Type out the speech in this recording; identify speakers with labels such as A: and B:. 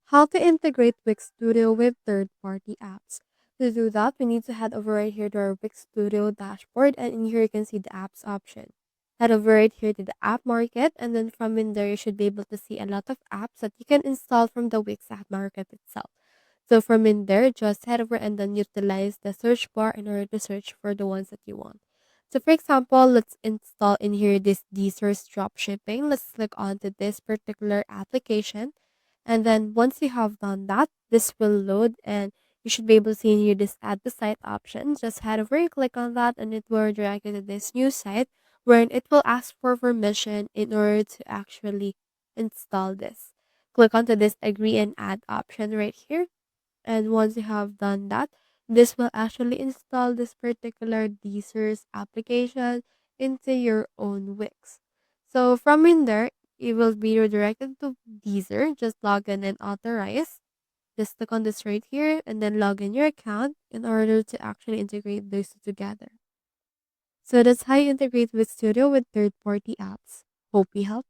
A: How to integrate Wix Studio with third-party apps. To do that, we need to head over right here to our Wix Studio dashboard, and in here you can see the apps option. Head over right here to the app market, and then from in there you should be able to see a lot of apps that you can install from the Wix app market itself. So from in there, just head over and then utilize the search bar in order to search for the ones that you want. So for example, let's install in here this Deezer's drop shipping. Let's click onto this particular application. And then once you have done that, this will load and you should be able to see in here this add to site option. Just head over and click on that and it will redirect you to this new site wherein it will ask for permission in order to actually install this. Click onto this agree and add option right here. And once you have done that, this will actually install this particular Deezer's application into your own Wix. So from in there, it will be redirected to Deezer. Just log in and authorize. Just click on this right here and then log in your account in order to actually integrate those two together. So that's how you integrate with Studio with third-party apps. Hope we helped.